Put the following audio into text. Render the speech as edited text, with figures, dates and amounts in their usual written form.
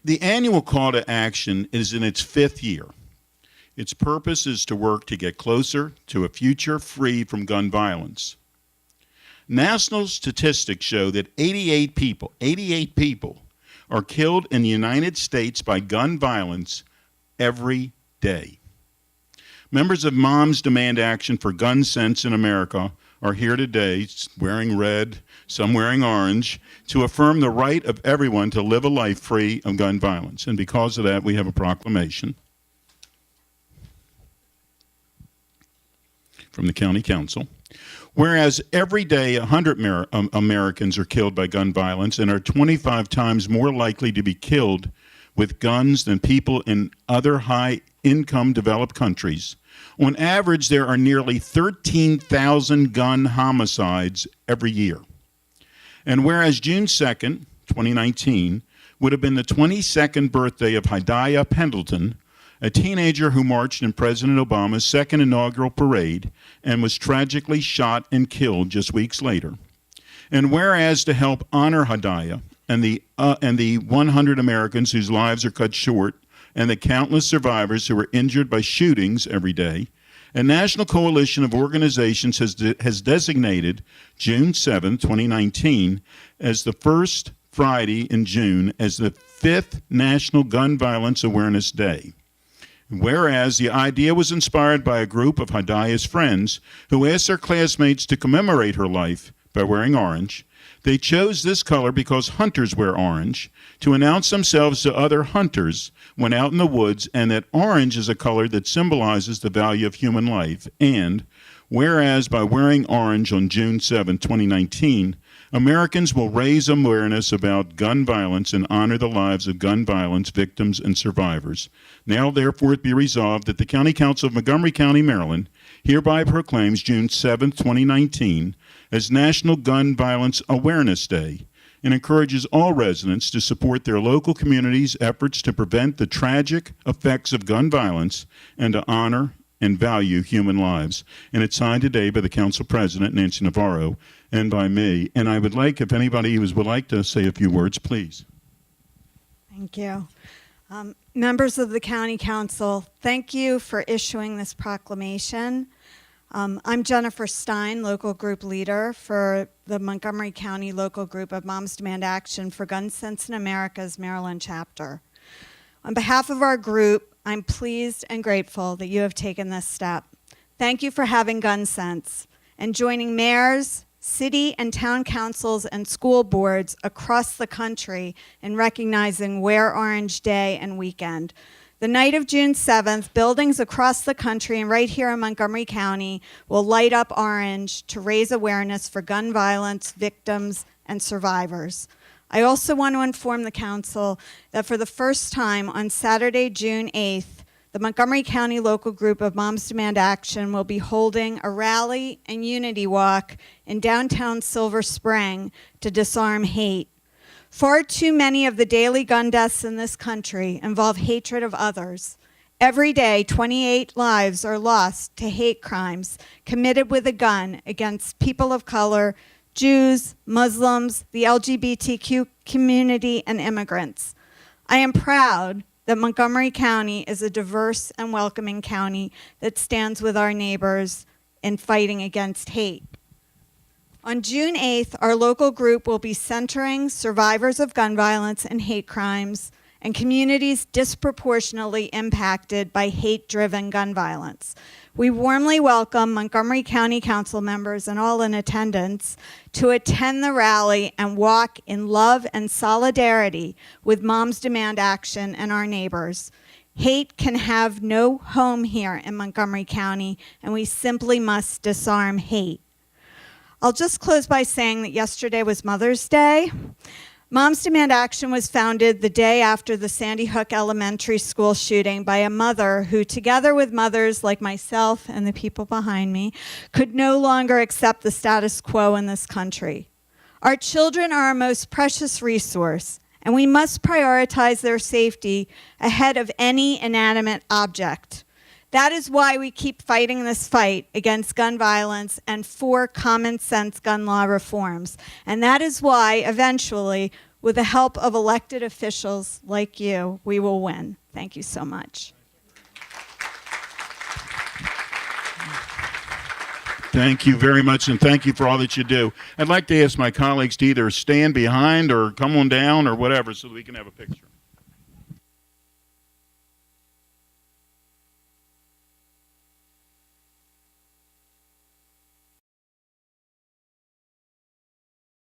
The annual call to action is in its 5th year. Its purpose is to work to get closer to a future free from gun violence. National statistics show that 88 people are killed in the United States by gun violence every day. Members of Moms Demand Action for Gun Sense in America are here today, wearing red, some wearing orange, to affirm the right of everyone to live a life free of gun violence. And because of that, we have a proclamation from the County Council. Whereas every day 100 Americans are killed by gun violence and are 25 times more likely to be killed with guns than people in other high-income developed countries, on average there are nearly 13,000 gun homicides every year. And whereas June 2nd, 2019, would have been the 22nd birthday of Hadiah Pendleton, a teenager who marched in President Obama's second inaugural parade and was tragically shot and killed just weeks later. And whereas to help honor Hadiah and the 100 Americans whose lives are cut short and the countless survivors who are injured by shootings every day, a national coalition of organizations has designated June 7, 2019, as the first Friday in June as the 5th National Gun Violence Awareness Day. Whereas the idea was inspired by a group of Hadiah's friends who asked their classmates to commemorate her life by wearing orange, they chose this color because hunters wear orange to announce themselves to other hunters when out in the woods, and that orange is a color that symbolizes the value of human life. And whereas by wearing orange on June 7, 2019, Americans will raise awareness about gun violence and honor the lives of gun violence victims and survivors. Now, therefore, it be resolved that the County Council of Montgomery County, Maryland, hereby proclaims June 7, 2019, as National Gun Violence Awareness Day, and encourages all residents to support their local communities' efforts to prevent the tragic effects of gun violence and to honor and value human lives. And it's signed today by the Council President, Nancy Navarro, and by me. And I would like, if anybody would like to say a few words, please. Thank you. Members of the County Council, thank you for issuing this proclamation. I'm Jennifer Stein, local group leader for the Montgomery County Local Group of Moms Demand Action for Gun Sense in America's Maryland chapter. On behalf of our group, I'm pleased and grateful that you have taken this step. Thank you for having gun sense and joining mayors, city and town councils, and school boards across the country in recognizing Wear Orange Day and weekend. The night of June 7th, buildings across the country and right here in Montgomery County will light up orange to raise awareness for gun violence victims and survivors. I also want to inform the council that for the first time on Saturday, June 8th, the Montgomery County Local Group of Moms Demand Action will be holding a rally and unity walk in downtown Silver Spring to disarm hate. Far too many of the daily gun deaths in this country involve hatred of others. Every day, 28 lives are lost to hate crimes committed with a gun against people of color, Jews, Muslims, the LGBTQ community, and immigrants. I am proud that Montgomery County is a diverse and welcoming county that stands with our neighbors in fighting against hate. On June 8th, our local group will be centering survivors of gun violence and hate crimes and communities disproportionately impacted by hate-driven gun violence. We warmly welcome Montgomery County Council members and all in attendance to attend the rally and walk in love and solidarity with Moms Demand Action and our neighbors. Hate can have no home here in Montgomery County, and we simply must disarm hate. I'll just close by saying that yesterday was Mother's Day. Moms Demand Action was founded the day after the Sandy Hook Elementary School shooting by a mother who, together with mothers like myself and the people behind me, could no longer accept the status quo in this country. Our children are our most precious resource, and we must prioritize their safety ahead of any inanimate object. That is why we keep fighting this fight against gun violence and for common sense gun law reforms. And that is why, eventually, With the help of elected officials like you, we will win. Thank you so much. Thank you very much, and thank you for all that you do. I'd like to ask my colleagues to either stand behind or come on down or whatever so that we can have a picture.